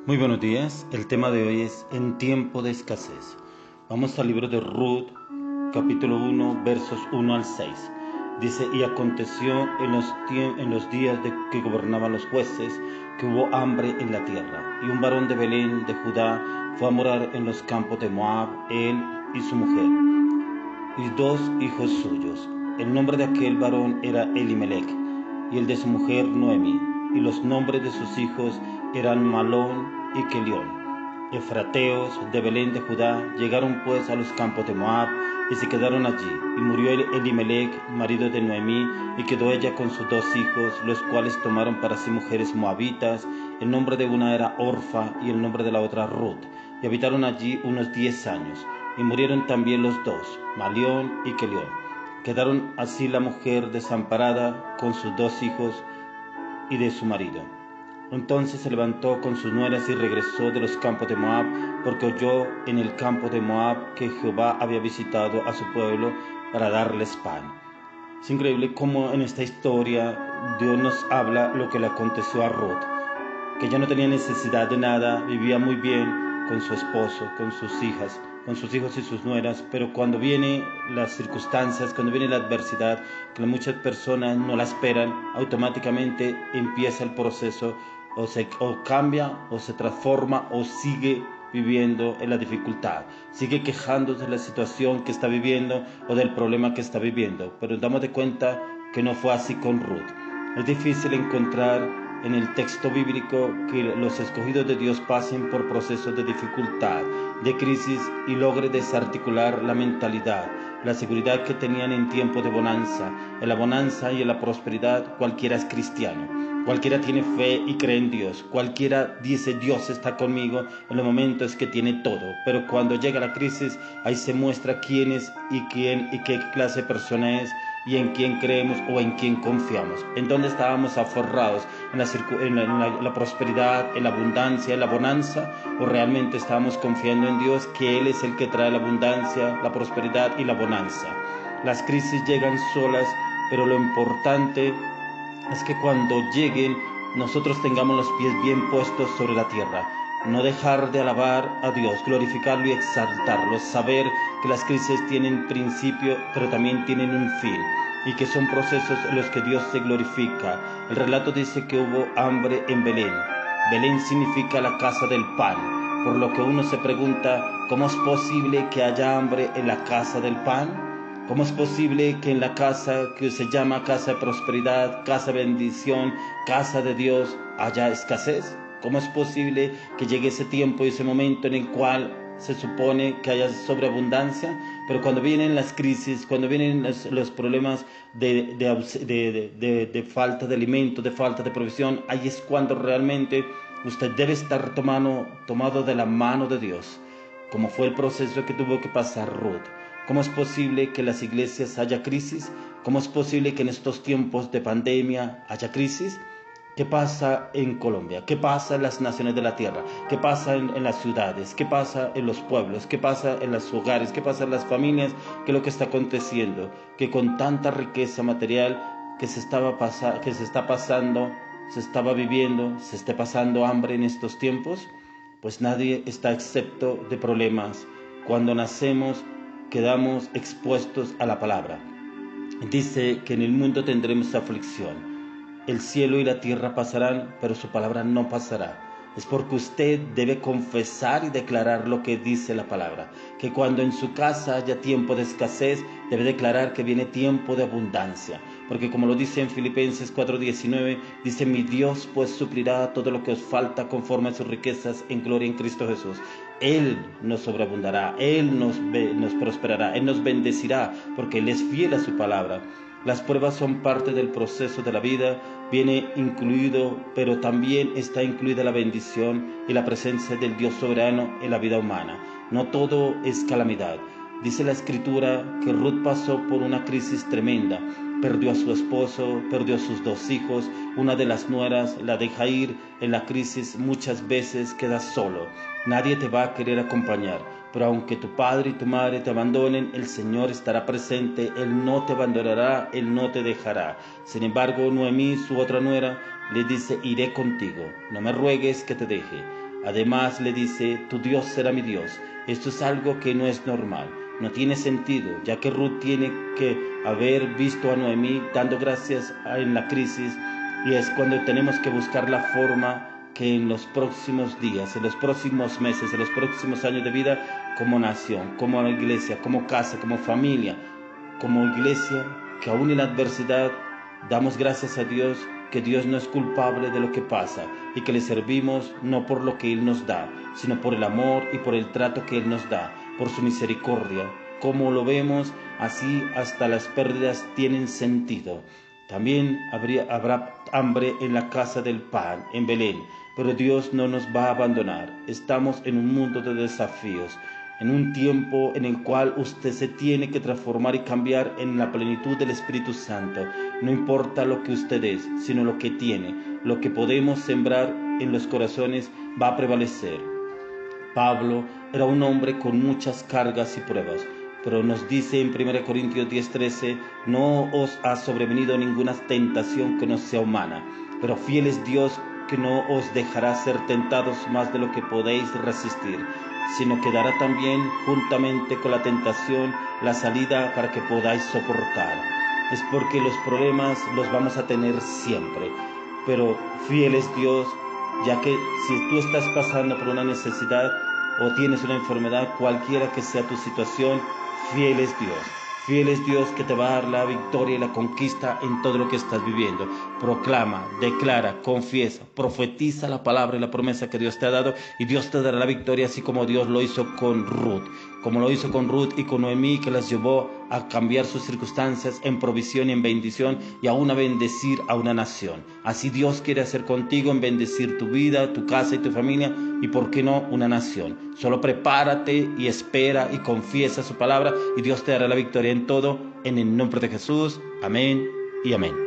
Muy buenos días, el tema de hoy es en tiempo de escasez. Vamos al libro de Ruth, capítulo 1, versos 1 al 6. Dice, y aconteció en los días de que gobernaban los jueces, que hubo hambre en la tierra, y un varón de Belén de Judá fue a morar en los campos de Moab, él y su mujer, y 2 hijos suyos. El nombre de aquel varón era Elimelech, y el de su mujer Noemi, y los nombres de sus hijos eran Malón y Kelión, efrateos de Belén de Judá. Llegaron pues a los campos de Moab y se quedaron allí. Y murió Elimelech, marido de Noemí, y quedó ella con sus 2 hijos, los cuales tomaron para sí mujeres moabitas. El nombre de una era Orfa y el nombre de la otra Ruth. Y habitaron allí unos 10 años. Y murieron también los 2, Malión y Kelión. Quedaron así la mujer desamparada con sus 2 hijos y de su marido. Entonces se levantó con sus nueras y regresó de los campos de Moab, porque oyó en el campo de Moab que Jehová había visitado a su pueblo para darles pan. Es increíble cómo en esta historia Dios nos habla lo que le aconteció a Ruth, que ya no tenía necesidad de nada, vivía muy bien con su esposo, con sus hijos y sus nueras, pero cuando vienen las circunstancias, cuando viene la adversidad, que muchas personas no la esperan, automáticamente empieza el proceso, o cambia, o se transforma, o sigue viviendo en la dificultad, sigue quejándose de la situación que está viviendo o del problema que está viviendo. Pero nos damos de cuenta que no fue así con Ruth. Es difícil encontrar en el texto bíblico que los escogidos de Dios pasen por procesos de dificultad, de crisis, y logre desarticular la mentalidad, la seguridad que tenían en tiempo de bonanza. En la bonanza y en la prosperidad cualquiera es cristiano, cualquiera tiene fe y cree en Dios, cualquiera dice Dios está conmigo en los momentos que tiene todo. Pero cuando llega la crisis, ahí se muestra quién es y qué clase de persona es, y en quién creemos o en quién confiamos, en dónde estábamos aferrados, en la prosperidad, en la abundancia, en la bonanza, o realmente estábamos confiando en Dios, que Él es el que trae la abundancia, la prosperidad y la bonanza. Las crisis llegan solas, pero lo importante es que cuando lleguen nosotros tengamos los pies bien puestos sobre la tierra. No dejar de alabar a Dios, glorificarlo y exaltarlo, saber que las crisis tienen principio, pero también tienen un fin, y que son procesos en los que Dios se glorifica. El relato dice que hubo hambre en Belén. Belén significa la casa del pan, por lo que uno se pregunta, ¿cómo es posible que haya hambre en la casa del pan? ¿Cómo es posible que en la casa que se llama casa de prosperidad, casa de bendición, casa de Dios, haya escasez? ¿Cómo es posible que llegue ese tiempo y ese momento en el cual se supone que haya sobreabundancia? Pero cuando vienen las crisis, cuando vienen los problemas de falta de alimento, de falta de provisión, ahí es cuando realmente usted debe estar tomado de la mano de Dios, como fue el proceso que tuvo que pasar Ruth. ¿Cómo es posible que en las iglesias haya crisis? ¿Cómo es posible que en estos tiempos de pandemia haya crisis? ¿Qué pasa en Colombia? ¿Qué pasa en las naciones de la tierra? ¿Qué pasa en las ciudades? ¿Qué pasa en los pueblos? ¿Qué pasa en los hogares? ¿Qué pasa en las familias? ¿Qué es lo que está aconteciendo? Que con tanta riqueza material que se está pasando, se estaba viviendo, se esté pasando hambre en estos tiempos, pues nadie está excepto de problemas. Cuando nacemos, quedamos expuestos a la palabra. Dice que en el mundo tendremos aflicción. El cielo y la tierra pasarán, pero su palabra no pasará. Es porque usted debe confesar y declarar lo que dice la palabra. Que cuando en su casa haya tiempo de escasez, debe declarar que viene tiempo de abundancia. Porque como lo dice en Filipenses 4:19, dice, mi Dios pues suplirá todo lo que os falta conforme a sus riquezas en gloria en Cristo Jesús. Él nos sobreabundará, Él nos prosperará, Él nos bendecirá, porque Él es fiel a su palabra. Las pruebas son parte del proceso de la vida, viene incluido, pero también está incluida la bendición y la presencia del Dios soberano en la vida humana. No todo es calamidad. Dice la Escritura que Ruth pasó por una crisis tremenda. Perdió a su esposo, perdió a sus 2 hijos, una de las nueras la deja ir. En la crisis muchas veces quedas solo. Nadie te va a querer acompañar, pero aunque tu padre y tu madre te abandonen, el Señor estará presente, Él no te abandonará, Él no te dejará. Sin embargo, Noemí, su otra nuera, le dice, iré contigo, no me ruegues que te deje. Además le dice, tu Dios será mi Dios. Esto es algo que no es normal, no tiene sentido, ya que Ruth tiene que haber visto a Noemí dando gracias en la crisis, y es cuando tenemos que buscar la forma que en los próximos días, en los próximos meses, en los próximos años de vida, como nación, como iglesia, como casa, como familia, como iglesia, que aún en la adversidad damos gracias a Dios, que Dios no es culpable de lo que pasa y que le servimos no por lo que Él nos da, sino por el amor y por el trato que Él nos da, por su misericordia. Como lo vemos, así hasta las pérdidas tienen sentido. También habrá hambre en la casa del pan, en Belén, pero Dios no nos va a abandonar. Estamos en un mundo de desafíos, en un tiempo en el cual usted se tiene que transformar y cambiar en la plenitud del Espíritu Santo. No importa lo que usted es, sino lo que tiene. Lo que podemos sembrar en los corazones va a prevalecer. Pablo era un hombre con muchas cargas y pruebas, pero nos dice en 1 Corintios 10:13, no os ha sobrevenido ninguna tentación que no sea humana, pero fiel es Dios, que no os dejará ser tentados más de lo que podéis resistir, sino que dará también juntamente con la tentación la salida para que podáis soportar. Es porque los problemas los vamos a tener siempre, pero fiel es Dios, ya que si tú estás pasando por una necesidad o tienes una enfermedad, cualquiera que sea tu situación, fiel es Dios. Fiel es Dios, que te va a dar la victoria y la conquista en todo lo que estás viviendo. Proclama, declara, confiesa, profetiza la palabra y la promesa que Dios te ha dado, y Dios te dará la victoria, así como Dios lo hizo con Ruth. Como lo hizo con Ruth y con Noemí, que las llevó a cambiar sus circunstancias en provisión y en bendición, y aún a bendecir a una nación. Así Dios quiere hacer contigo, en bendecir tu vida, tu casa y tu familia, y por qué no una nación. Solo prepárate y espera y confiesa su palabra, y Dios te dará la victoria en todo, en el nombre de Jesús. Amén y amén.